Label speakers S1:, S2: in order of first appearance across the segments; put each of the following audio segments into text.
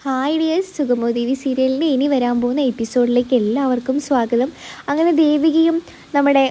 S1: Hi dears, സുഗമോദേവി സീരിയലിൻ്റെ ഇനി വരാൻ പോകുന്ന എപ്പിസോഡിലേക്ക് എല്ലാവർക്കും സ്വാഗതം. അങ്ങനെ ദേവികയും നമ്മുടെ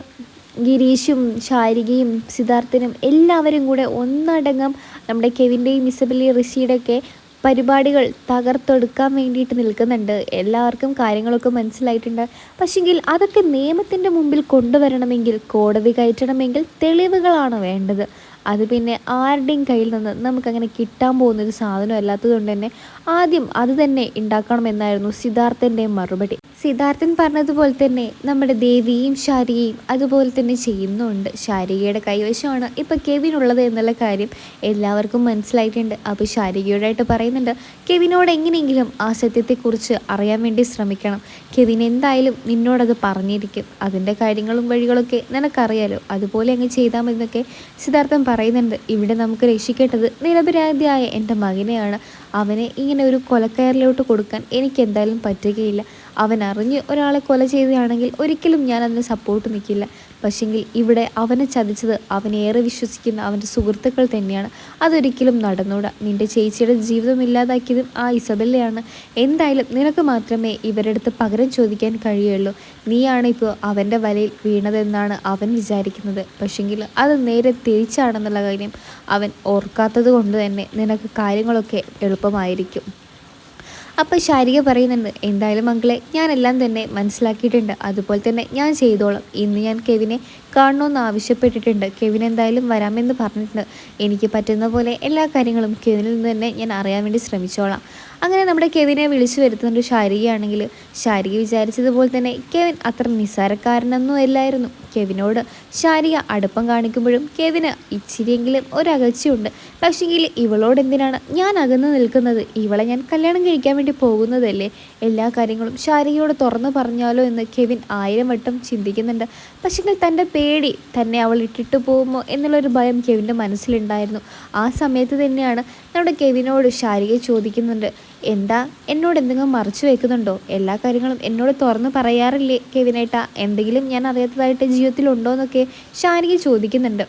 S1: ഗിരീഷും ശാരികയും സിദ്ധാർത്ഥനും എല്ലാവരും കൂടെ ഒന്നടങ്കം നമ്മുടെ കെവിൻ്റെയും ഇസബെല്ലി ഋഷിയുടെയൊക്കെ പരിപാടികൾ തകർത്തെടുക്കാൻ വേണ്ടിയിട്ട് നിൽക്കുന്നുണ്ട്. എല്ലാവർക്കും കാര്യങ്ങളൊക്കെ മനസ്സിലായിട്ടുണ്ട്. പക്ഷെങ്കിൽ അതൊക്കെ നിയമത്തിൻ്റെ മുമ്പിൽ കൊണ്ടുവരണമെങ്കിൽ, കോടതി കയറ്റണമെങ്കിൽ തെളിവുകളാണ് വേണ്ടത്. അത് പിന്നെ ആരുടെയും കയ്യിൽ നിന്ന് നമുക്കങ്ങനെ കിട്ടാൻ പോകുന്നൊരു സാധനം അല്ലാത്തത് കൊണ്ട് തന്നെ ആദ്യം അത് തന്നെ ഉണ്ടാക്കണമെന്നായിരുന്നു സിദ്ധാർത്ഥൻ്റെ മറുപടി. സിദ്ധാർത്ഥൻ പറഞ്ഞതുപോലെ തന്നെ നമ്മുടെ ദേവിയും ശാരികയും അതുപോലെ തന്നെ ചെയ്യുന്നുണ്ട്. ശാരികയുടെ കൈവശമാണ് ഇപ്പോൾ കെവിൻ ഉള്ളത് എന്നുള്ള കാര്യം എല്ലാവർക്കും മനസ്സിലായിട്ടുണ്ട്. അപ്പോൾ ശാരികയോടായിട്ട് പറയുന്നുണ്ട്, കെവിനോട് എങ്ങനെയെങ്കിലും ആ സത്യത്തെക്കുറിച്ച് അറിയാൻ വേണ്ടി ശ്രമിക്കണം. കെവിൻ എന്തായാലും നിന്നോടത് പറഞ്ഞിരിക്കും. അതിൻ്റെ കാര്യങ്ങളും വഴികളൊക്കെ നിനക്കറിയാലോ, അതുപോലെ അങ്ങ് ചെയ്താൽ മതി എന്നൊക്കെ സിദ്ധാർത്ഥൻ പറയുന്നുണ്ട്. ഇവിടെ നമുക്ക് രക്ഷിക്കേണ്ടത് നിരപരാധിയായ എൻ്റെ മകനെയാണ്. അവനെ ഇങ്ങനെ ഒരു കൊലക്കയറിലോട്ട് കൊടുക്കാൻ എനിക്ക് എന്തായാലും പറ്റുകയില്ല. അവൻ അറിഞ്ഞ് ഒരാളെ കൊല ചെയ്തതാണെങ്കിൽ ഒരിക്കലും ഞാൻ അതിന് സപ്പോർട്ട് നിൽക്കില്ല. പക്ഷെങ്കിൽ ഇവിടെ അവനെ ചതിച്ചത് അവനേറെ വിശ്വസിക്കുന്ന അവൻ്റെ സുഹൃത്തുക്കൾ തന്നെയാണ്. അതൊരിക്കലും നടന്നൂടാ. നിൻ്റെ ചേച്ചിയുടെ ജീവിതം ഇല്ലാതാക്കിയതും ആ ഇസബെല്ലയാണ്. എന്തായാലും നിനക്ക് മാത്രമേ ഇവരുടെ അടുത്ത് പകരം ചോദിക്കാൻ കഴിയുള്ളൂ. നീയാണ് ഇപ്പോൾ അവൻ്റെ വലയിൽ വീണതെന്നാണ് അവൻ വിചാരിക്കുന്നത്. പക്ഷെങ്കിൽ അത് നേരെ തിരിച്ചാണെന്നുള്ള കാര്യം അവൻ ഓർക്കാത്തത് കൊണ്ട് തന്നെ നിനക്ക് കാര്യങ്ങളൊക്കെ എളുപ്പമായിരിക്കും. അപ്പോൾ ശാരിക പറയുന്നുണ്ട്, എന്തായാലും മക്കളെ ഞാനെല്ലാം തന്നെ മനസ്സിലാക്കിയിട്ടുണ്ട്. അതുപോലെ തന്നെ ഞാൻ ചെയ്തോളാം. ഇന്ന് ഞാൻ കെവിനെ കാണണമെന്ന് ആവശ്യപ്പെട്ടിട്ടുണ്ട്. കെവിൻ എന്തായാലും വരാമെന്ന് പറഞ്ഞിട്ടുണ്ട്. എനിക്ക് പറ്റുന്ന പോലെ എല്ലാ കാര്യങ്ങളും കെവിനിൽ നിന്ന് തന്നെ ഞാൻ അറിയാൻ വേണ്ടി ശ്രമിച്ചോളാം. അങ്ങനെ നമ്മുടെ കെവിനെ വിളിച്ചു വരുത്തുന്നുണ്ട് ശാരികയാണെങ്കിൽ. ശാരിക വിചാരിച്ചതുപോലെ തന്നെ കെവിൻ അത്ര നിസ്സാരക്കാരനൊന്നും അല്ലായിരുന്നു. കെവിനോട് ശാരിക അടുപ്പം കാണിക്കുമ്പോഴും കെവിന് ഇച്ചിരിയെങ്കിലും ഒരകൽച്ചയുണ്ട്. പക്ഷേങ്കിൽ ഇവളോട് എന്തിനാണ് ഞാൻ അകന്ന് നിൽക്കുന്നത്? ഇവളെ ഞാൻ കല്യാണം കഴിക്കാൻ വേണ്ടി പോകുന്നതല്ലേ. എല്ലാ കാര്യങ്ങളും ശാരികയോട് തുറന്നു പറഞ്ഞാലോ എന്ന് കെവിൻ 1000 വട്ടം ചിന്തിക്കുന്നുണ്ട്. പക്ഷേങ്കിൽ തൻ്റെ പേടി തന്നെ അവൾ ഇട്ടിട്ട് പോകുമോ എന്നുള്ളൊരു ഭയം കെവിൻ്റെ മനസ്സിലുണ്ടായിരുന്നു. ആ സമയത്ത് തന്നെയാണ് നമ്മുടെ കെവിനോട് ശാരിക ചോദിക്കുന്നുണ്ട്, എന്താ എന്നോട് എന്തെങ്കിലും മറച്ചു വെക്കുന്നുണ്ടോ? എല്ലാ കാര്യങ്ങളും എന്നോട് തുറന്ന് പറയാറില്ലേ കെവിനേട്ടാ? എന്തെങ്കിലും ഞാൻ അറിയാത്തതായിട്ട് ജീവിതത്തിലുണ്ടോ എന്നൊക്കെ ശാരിക ചോദിക്കുന്നുണ്ട്.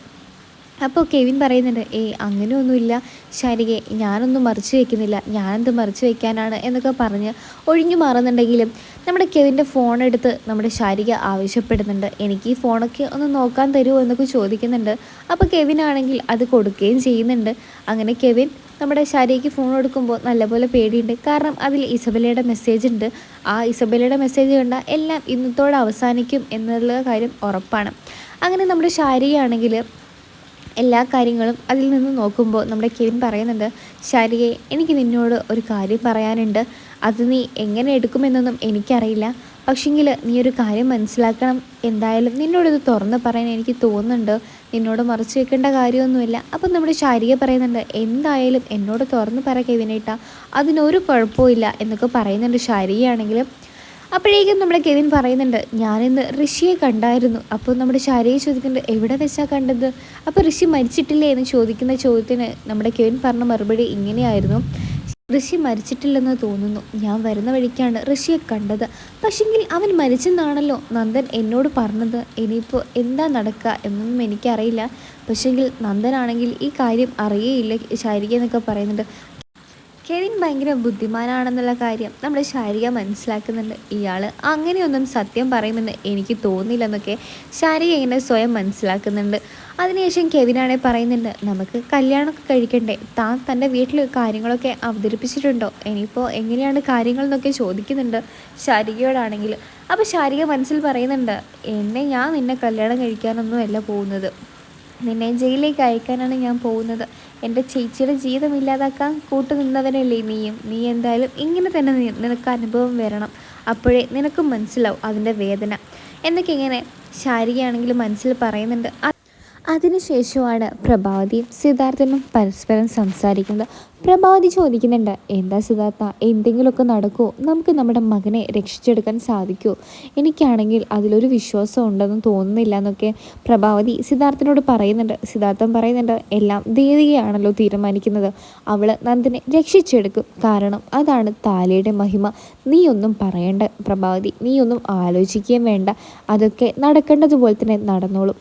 S1: അപ്പോൾ കെവിൻ പറയുന്നുണ്ട്, അങ്ങനെയൊന്നുമില്ല ശാരികെ, ഞാനൊന്നും മറിച്ച് വയ്ക്കുന്നില്ല, ഞാനെന്ത് മറിച്ച് വയ്ക്കാനാണ് എന്നൊക്കെ പറഞ്ഞ് ഒഴിഞ്ഞു മാറുന്നുണ്ടെങ്കിലും നമ്മുടെ കെവിൻ്റെ ഫോണെടുത്ത് നമ്മുടെ ശാരിക ആവശ്യപ്പെടുന്നുണ്ട്. എനിക്ക് ഈ ഫോണൊക്കെ ഒന്ന് നോക്കാൻ തരുമോ എന്നൊക്കെ ചോദിക്കുന്നുണ്ട്. അപ്പോൾ കെവിനാണെങ്കിൽ അത് കൊടുക്കുകയും ചെയ്യുന്നുണ്ട്. അങ്ങനെ കെവിൻ നമ്മുടെ ശാരികയ്ക്ക് ഫോൺ കൊടുക്കുമ്പോൾ നല്ലപോലെ പേടിയുണ്ട്. കാരണം അതിൽ ഇസബെല്ലയുടെ മെസ്സേജ് ഉണ്ട്. ആ ഇസബെല്ലയുടെ മെസ്സേജ് കണ്ടാൽ എല്ലാം ഇന്നത്തോടെ അവസാനിക്കും എന്നുള്ള കാര്യം ഉറപ്പാണ്. അങ്ങനെ നമ്മുടെ ശാരികയാണെങ്കിൽ എല്ലാ കാര്യങ്ങളും അതിൽ നിന്ന് നോക്കുമ്പോൾ നമ്മുടെ കെവിൻ പറയുന്നുണ്ട്, ശാരികയെ എനിക്ക് നിന്നോട് ഒരു കാര്യം പറയാനുണ്ട്. അത് നീ എങ്ങനെ എടുക്കുമെന്നൊന്നും എനിക്കറിയില്ല. പക്ഷെങ്കിൽ നീ ഒരു കാര്യം മനസ്സിലാക്കണം. എന്തായാലും നിന്നോടത് തുറന്ന് പറയാൻ എനിക്ക് തോന്നുന്നുണ്ട്. നിന്നോട് മറച്ചു വെക്കേണ്ട കാര്യമൊന്നുമില്ല. അപ്പം നമ്മുടെ ശാരിക പറയുന്നുണ്ട്, എന്തായാലും എന്നോട് തുറന്ന് പറ കെവിനേട്ടാ, അതിനൊരു കുഴപ്പമില്ല എന്നൊക്കെ പറയുന്നുണ്ട് ശാരികയാണെങ്കിലും. അപ്പോഴേക്കും നമ്മുടെ കെവിൻ പറയുന്നുണ്ട്, ഞാനിന്ന് ഋഷിയെ കണ്ടായിരുന്നു. അപ്പോൾ നമ്മുടെ ശാരിക ചോദിക്കുന്നുണ്ട്, എവിടെ വെച്ചാൽ കണ്ടത്? അപ്പോൾ ഋഷി മരിച്ചിട്ടില്ലേ എന്ന് ചോദിക്കുന്ന ചോദ്യത്തിന് നമ്മുടെ കെവിൻ പറഞ്ഞ മറുപടി ഇങ്ങനെയായിരുന്നു, ഋഷി മരിച്ചിട്ടില്ലെന്ന് തോന്നുന്നു. ഞാൻ വരുന്ന വഴിക്കാണ് ഋഷിയെ കണ്ടത്. പക്ഷെങ്കിൽ അവൻ മരിച്ചെന്നാണല്ലോ നന്ദൻ എന്നോട് പറഞ്ഞത്. ഇനിയിപ്പോൾ എന്താ നടക്കുക എന്നൊന്നും എനിക്കറിയില്ല. പക്ഷെങ്കിൽ നന്ദനാണെങ്കിൽ ഈ കാര്യം അറിയേയില്ല ശാരിക എന്നൊക്കെ പറയുന്നുണ്ട്. കെവിൻ ഭയങ്കര ബുദ്ധിമാനാണെന്നുള്ള കാര്യം നമ്മുടെ ശാരിക മനസ്സിലാക്കുന്നുണ്ട്. ഇയാൾ അങ്ങനെയൊന്നും സത്യം പറയുമെന്ന് എനിക്ക് തോന്നില്ലെന്നൊക്കെ ശാരിക ഇങ്ങനെ സ്വയം മനസ്സിലാക്കുന്നുണ്ട്. അതിനുശേഷം കെവിനാണെ പറയുന്നുണ്ട്, നമുക്ക് കല്യാണമൊക്കെ കഴിക്കണ്ടേ? താൻ തൻ്റെ വീട്ടിൽ കാര്യങ്ങളൊക്കെ അവതരിപ്പിച്ചിട്ടുണ്ടോ? ഇനിയിപ്പോൾ എങ്ങനെയാണ് കാര്യങ്ങൾ എന്നൊക്കെ ചോദിക്കുന്നുണ്ട് ശാരികയോടാണെങ്കിൽ. അപ്പോൾ ശാരിക മനസ്സിൽ പറയുന്നുണ്ട്, ഞാൻ നിന്നെ കല്യാണം കഴിക്കാനൊന്നും അല്ല പോകുന്നത്. നിന്നെ ജയിലിലേക്ക് അയക്കാനാണ് ഞാൻ പോകുന്നത്. എൻ്റെ ചേച്ചിയുടെ ജീവിതം ഇല്ലാതാക്കാൻ കൂട്ടുനിന്നവനല്ലേ നീയും. നീ എന്തായാലും ഇങ്ങനെ തന്നെ നിനക്ക് അനുഭവം വരണം. അപ്പോഴേ നിനക്കും മനസ്സിലാവും അതിൻ്റെ വേദന എന്നൊക്കെ ഇങ്ങനെ ശാരികയാണെങ്കിലും മനസ്സിൽ പറയുന്നുണ്ട്. അതിനുശേഷമാണ് പ്രഭാവതിയും സിദ്ധാർത്ഥനും പരസ്പരം സംസാരിക്കുന്നത്. പ്രഭാവതി ചോദിക്കുന്നുണ്ട്, എന്താ സിദ്ധാർത്ഥ, എന്തെങ്കിലുമൊക്കെ നടക്കുമോ? നമുക്ക് നമ്മുടെ മകനെ രക്ഷിച്ചെടുക്കാൻ സാധിക്കുമോ? എനിക്കാണെങ്കിൽ അതിലൊരു വിശ്വാസം ഉണ്ടെന്ന് തോന്നുന്നില്ല എന്നൊക്കെ പ്രഭാവതി സിദ്ധാർത്ഥനോട് പറയുന്നുണ്ട്. സിദ്ധാർത്ഥൻ പറയുന്നുണ്ട്, എല്ലാം ദേവികയാണല്ലോ തീരുമാനിക്കുന്നത്. അവൾ നന്ദനെ രക്ഷിച്ചെടുക്കും. കാരണം അതാണ് താലിയുടെ മഹിമ. നീ ഒന്നും പറയണ്ട പ്രഭാവതി, നീ ഒന്നും ആലോചിക്കുകയും വേണ്ട. അതൊക്കെ നടക്കേണ്ടതുപോലെ തന്നെ നടന്നോളും.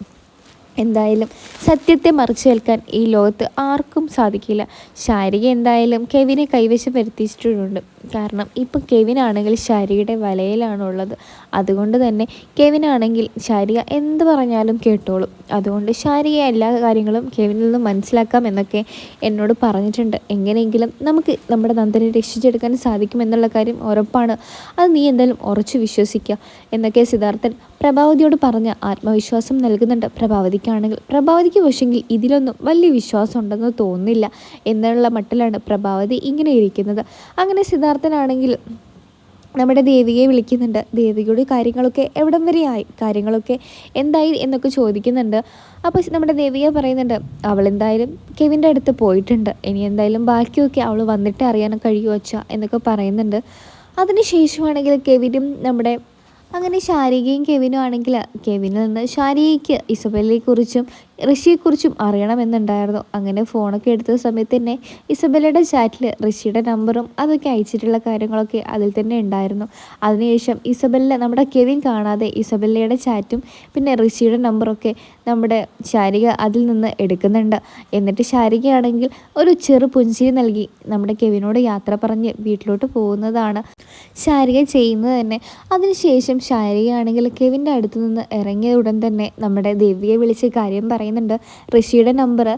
S1: എന്തായാലും സത്യത്തെ മറിച്ചു കേൾക്കാൻ ഈ ലോകത്ത് ആർക്കും സാധിക്കില്ല. ശാരിക എന്തായാലും കെവിനെ കൈവശം വരുത്തിച്ചിട്ടുണ്ട്. കാരണം ഇപ്പം കെവിനാണെങ്കിൽ ശാരികയുടെ വലയിലാണുള്ളത്. അതുകൊണ്ട് തന്നെ കെവിനാണെങ്കിൽ ശാരിക എന്ത് പറഞ്ഞാലും കേട്ടോളും. അതുകൊണ്ട് ശാരിക എല്ലാ കാര്യങ്ങളും കെവിനിൽ നിന്നും മനസ്സിലാക്കാം എന്നൊക്കെ എന്നോട് പറഞ്ഞിട്ടുണ്ട്. എങ്ങനെയെങ്കിലും നമുക്ക് നമ്മുടെ നന്ദനെ രക്ഷിച്ചെടുക്കാൻ സാധിക്കുമെന്നുള്ള കാര്യം ഉറപ്പാണ്. അത് നീ എന്തായാലും ഉറച്ചു വിശ്വസിക്കുക എന്നൊക്കെ സിദ്ധാർത്ഥൻ പ്രഭാവതിയോട് പറഞ്ഞ ആത്മവിശ്വാസം നൽകുന്നുണ്ട്. പ്രഭാവതിക്ക് പക്ഷെങ്കിൽ ഇതിലൊന്നും വലിയ വിശ്വാസം ഉണ്ടെന്ന് തോന്നുന്നില്ല എന്നുള്ള മട്ടിലാണ് പ്രഭാവതി ഇങ്ങനെ ഇരിക്കുന്നത്. അങ്ങനെ സിദ്ധാർത്ഥനാണെങ്കിൽ നമ്മുടെ ദേവികയെ വിളിക്കുന്നുണ്ട്. ദേവികയുടെ കാര്യങ്ങളൊക്കെ എവിടം വരെയായി, കാര്യങ്ങളൊക്കെ എന്തായി എന്നൊക്കെ ചോദിക്കുന്നുണ്ട്. അപ്പോൾ നമ്മുടെ ദേവിക പറയുന്നുണ്ട് അവളെന്തായാലും കെവിൻ്റെ അടുത്ത് പോയിട്ടുണ്ട്, ഇനി എന്തായാലും ബാക്കിയൊക്കെ അവൾ വന്നിട്ട് അറിയാൻ കഴിയുമോ വച്ചാൽ എന്നൊക്കെ പറയുന്നുണ്ട്. അതിന് ശേഷമാണെങ്കിൽ കെവിനും നമ്മുടെ അങ്ങനെ ശാരികയും കെവിനും ആണെങ്കിൽ കെവിനിൽ നിന്ന് ശാരികയ്ക്ക് ഇസബെല്ലയെക്കുറിച്ചും ഋഷിയെക്കുറിച്ചും അറിയണമെന്നുണ്ടായിരുന്നു. അങ്ങനെ ഫോണൊക്കെ എടുത്ത സമയത്ത് തന്നെ ഇസബെല്ലയുടെ ചാറ്റിൽ ഋഷിയുടെ നമ്പറും അതൊക്കെ അയച്ചിട്ടുള്ള കാര്യങ്ങളൊക്കെ അതിൽ തന്നെ ഉണ്ടായിരുന്നു. അതിനുശേഷം ഇസബെല്ല നമ്മുടെ കെവിൻ കാണാതെ ഇസബെല്ലയുടെ ചാറ്റും പിന്നെ ഋഷിയുടെ നമ്പറൊക്കെ നമ്മുടെ ശാരിക അതിൽ നിന്ന് എടുക്കുന്നുണ്ട്. എന്നിട്ട് ശാരികയാണെങ്കിൽ ഒരു ചെറു പുഞ്ചിരി നൽകി നമ്മുടെ കെവിനോട് യാത്ര പറഞ്ഞ് വീട്ടിലോട്ട് പോകുന്നതാണ് ശാരിക ചെയ്യുന്നത് തന്നെ. അതിനുശേഷം ശാരികയാണെങ്കിൽ കെവിൻ്റെ അടുത്ത് നിന്ന് ഇറങ്ങിയ ഉടൻ തന്നെ നമ്മുടെ ദേവിയെ വിളിച്ച് കാര്യം പറയുന്നുണ്ട്. ഋഷിയുടെ നമ്പർ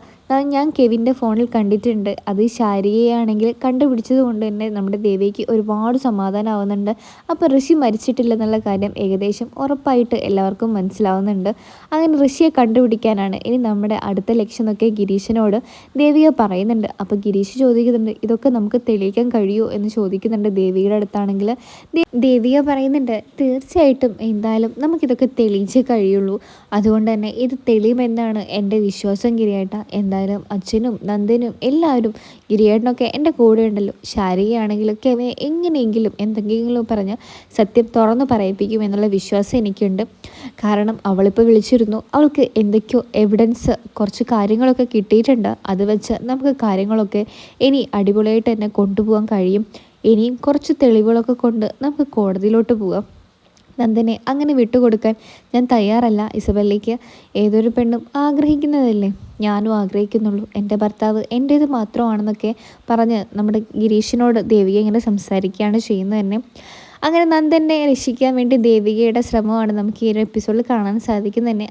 S1: ഞാൻ കെവിൻ്റെ ഫോണിൽ കണ്ടിട്ടുണ്ട്, അത് ശാരികയാണെങ്കിൽ കണ്ടുപിടിച്ചത് കൊണ്ട് തന്നെ നമ്മുടെ ദേവിക്ക് ഒരുപാട് സമാധാനമാവുന്നുണ്ട്. അപ്പോൾ ഋഷി മരിച്ചിട്ടില്ലെന്നുള്ള കാര്യം ഏകദേശം ഉറപ്പായിട്ട് എല്ലാവർക്കും മനസ്സിലാവുന്നുണ്ട്. അങ്ങനെ ഋഷിയെ കണ്ടുപിടിക്കാനാണ് ഇനി നമ്മുടെ അടുത്ത ലക്ഷ്യം എന്നൊക്കെ ഗിരീശനോട് ദേവിക പറയുന്നുണ്ട്. അപ്പോൾ ഗിരീഷ് ചോദിക്കുന്നുണ്ട് ഇതൊക്കെ നമുക്ക് തെളിയിക്കാൻ കഴിയുമോ എന്ന് ചോദിക്കുന്നുണ്ട്. ദേവിയുടെ അടുത്താണെങ്കിൽ ദേവിക പറയുന്നുണ്ട് തീർച്ചയായിട്ടും എന്തായാലും നമുക്കിതൊക്കെ തെളിയിച്ചേ കഴിയുള്ളൂ, അതുകൊണ്ട് തന്നെ ഇത് തെളിയുമെന്നാണ് എൻ്റെ വിശ്വാസം ഗിരിയേട്ട. എന്തായാലും അച്ഛനും നന്ദനും എല്ലാവരും ഗിരിയേട്ടനൊക്കെ എൻ്റെ കൂടെ ഉണ്ടല്ലോ. ശാരികയാണെങ്കിലൊക്കെ അവനെ എങ്ങനെയെങ്കിലും എന്തെങ്കിലും പറഞ്ഞ് സത്യം തുറന്നു പറയിപ്പിക്കും എന്നുള്ള വിശ്വാസം എനിക്കുണ്ട്. കാരണം അവളിപ്പോൾ വിളിച്ചിരുന്നു, അവൾക്ക് എന്തൊക്കെയോ എവിഡൻസ് കുറച്ച് കാര്യങ്ങളൊക്കെ കിട്ടിയിട്ടുണ്ട്. അത് വെച്ച് നമുക്ക് കാര്യങ്ങളൊക്കെ ഇനി അടിപൊളിയായിട്ട് തന്നെ കൊണ്ടുപോകാൻ കഴിയും. ഇനിയും കുറച്ച് തെളിവുകളൊക്കെ കൊണ്ട് നമുക്ക് കോടതിയിലോട്ട് പോകാം. നന്ദനെ അങ്ങനെ വിട്ടുകൊടുക്കാൻ ഞാൻ തയ്യാറല്ല ഇസബെല്ലയ്ക്ക്. ഏതൊരു പെണ്ണും ആഗ്രഹിക്കുന്നതല്ലേ ഞാനും ആഗ്രഹിക്കുന്നുള്ളൂ, എൻ്റെ ഭർത്താവ് എൻ്റേത് മാത്രമാണെന്നൊക്കെ പറഞ്ഞ് നമ്മുടെ ഗിരീഷിനോട് ദേവിക ഇങ്ങനെ സംസാരിക്കുകയാണ് ചെയ്യുന്നത് തന്നെ. അങ്ങനെ നന്ദനെ രക്ഷിക്കാൻ വേണ്ടി ദേവികയുടെ ശ്രമമാണ് നമുക്ക് ഈ ഒരു എപ്പിസോഡിൽ കാണാൻ സാധിക്കുന്നത് തന്നെ.